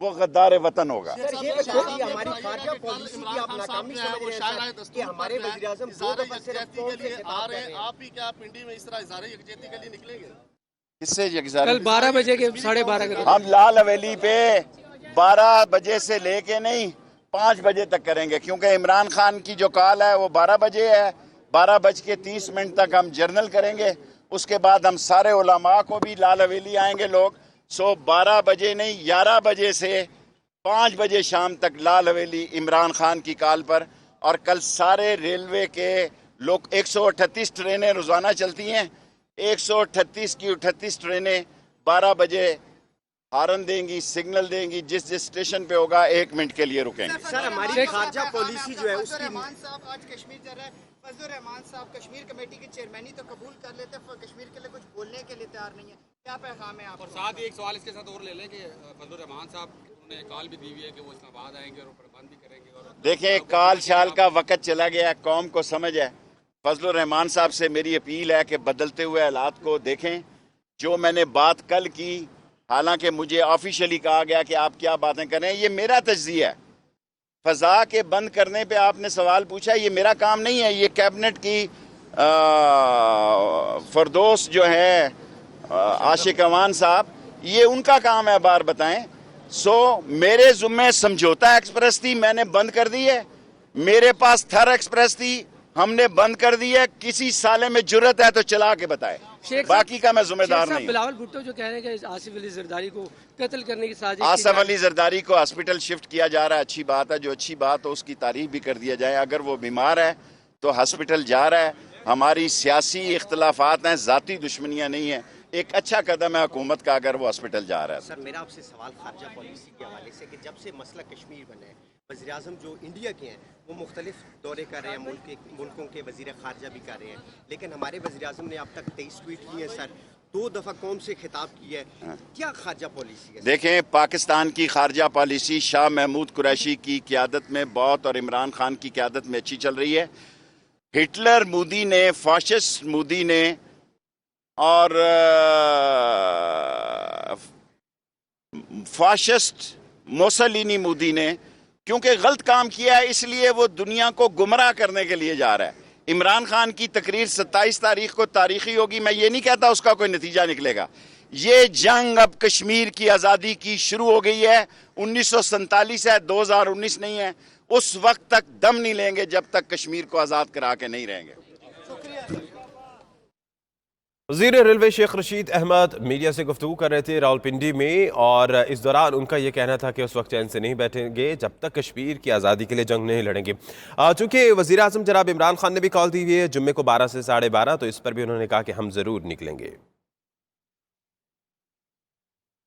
वो गद्दार वतन होगा। सर ये बताइए, हमारी खारजा पॉलिसी की आप नाकामी समझ रहे हैं कि हमारे वज़ीर-ए-आज़म दो दफा सिर्फ फोन से खिताब कर रहे हैं। आप भी क्या पिंडी में इस तरह इज़हार यकजहती के लिए निकलेंगे? किससे यकजारी? कल 12 बजे के 12:30 के हम लाल हवेली पे 12 बजे से लेके नहीं 5 बजे तक करेंगे, क्योंकि इमरान खान की जो कॉल है वो 12 बजे है। 12:30 तक हम जर्नल करेंगे, उसके बाद हम सारे उलमा को भी लाल हवेली आएंगे लोग। सो 12 बजे नहीं 11 बजे से 5 बजे शाम तक लाल हवेली इमरान खान की कॉल पर। और कल सारे रेलवे के लोग 138 ट्रेनें रोज़ाना चलती हैं, 138 की 38 ट्रेनें 12 बजे हॉर्न देंगी, सिग्नल देंगी, जिस जिस स्टेशन पे होगा 1 मिनट के लिए रुकेंगे। सर हमारी खारजा पॉलिसी जो है उसकी रहमान साहब आज कश्मीर जा रहे हैं। फजलुर रहमान साहब कश्मीर कमेटी की चेयरमैनी तो कबूल कर लेते हैं, कश्मीर के लिए कुछ बोलने के लिए तैयार नहीं है। क्या पैगाम है आप? और साथ ही एक सवाल इसके साथ और ले लें कि फजलुर रहमान साहब ने कॉल भी दी हुई है कि वो इस्लामाबाद आएंगे और प्रबंध भी करेंगे। और देखें, काल शाल का वक्त चला गया, कौम को समझ है। फजलुर रहमान साहब से मेरी अपील है कि बदलते हुए हालात को देखें। जो मैंने बात कल की, हालांकि मुझे ऑफिशियली कहा गया कि आप क्या बातें कर रहे हैं, ये मेरा तज्जिया है। फ़ज़ा के बंद करने पे आपने सवाल पूछा, ये मेरा काम नहीं है। ये कैबिनेट की फरदोस जो है आशिक अमान साहब, ये उनका काम है, बार बताएं। सो मेरे ज़ुम्मे समझौता एक्सप्रेस थी, मैंने बंद कर दी है। मेरे पास थर एक्सप्रेस थी, हमने बंद कर दी है। किसी साले में जुर्रत है तो चला के बताए, बाकी का मैं जिम्मेदार नहीं। बिलावल भुट्टो जो कह रहे हैं कि आसिफ अली जरदारी को कत्ल करने की साजिश, आसिफ अली जरदारी को हॉस्पिटल शिफ्ट किया जा रहा है, अच्छी बात है। जो अच्छी बात हो उसकी तारीफ भी कर दिया जाए। अगर वो बीमार है तो हॉस्पिटल जा रहा है। हमारी सियासी इख्तलाफात हैं, ज़ाती दुश्मनियाँ नहीं हैं। एक अच्छा कदम है हुकूमत का अगर वो हॉस्पिटल जा रहा है। सर मेरा आपसे सवाल खारजा पॉलिसी के हवाले से कि जब से मसला कश्मीर बना है, वज़ीर-ए-आज़म जो इंडिया के हैं वो मुख्तलिफ दौरे कर रहे हैं, मुल्कों के वज़ीर ख़ारजा भी कर रहे हैं, लेकिन हमारे वज़ीर-ए-आज़म ने अब तक 23 ट्वीट किए हैं सर, 2 दफ़ा कौम से खिताब किया है। क्या खारजा पॉलिसी है? देखें, पाकिस्तान की खारजा पॉलिसी शाह महमूद कुरैशी की क़यादत में बहुत और इमरान खान की क़यादत में अच्छी चल रही है। हिटलर मोदी ने, फाशिस्ट मोदी ने और फाशिस्ट मोसलिनी मोदी ने क्योंकि गलत काम किया है, इसलिए वो दुनिया को गुमराह करने के लिए जा रहा है। इमरान खान की तकरीर 27 तारीख को तारीखी होगी। मैं ये नहीं कहता उसका कोई नतीजा निकलेगा। ये जंग अब कश्मीर की आज़ादी की शुरू हो गई है। 1947 है, 2019 नहीं है। उस वक्त तक दम नहीं लेंगे जब तक कश्मीर को आज़ाद करा के नहीं रहेंगे। वज़ीर रेलवे शेख रशीद अहमद मीडिया से गुफ्तगू कर रहे थे रावलपिंडी में, और इस दौरान उनका यह कहना था कि उस वक्त चैन से नहीं बैठेंगे जब तक कश्मीर की आज़ादी के लिए जंग नहीं लड़ेंगे। चूँकि वज़ीर आज़म जनाब इमरान खान ने भी कॉल दी हुई है जुम्मे को 12 से 12:30, तो इस पर भी उन्होंने कहा कि हम ज़रूर निकलेंगे।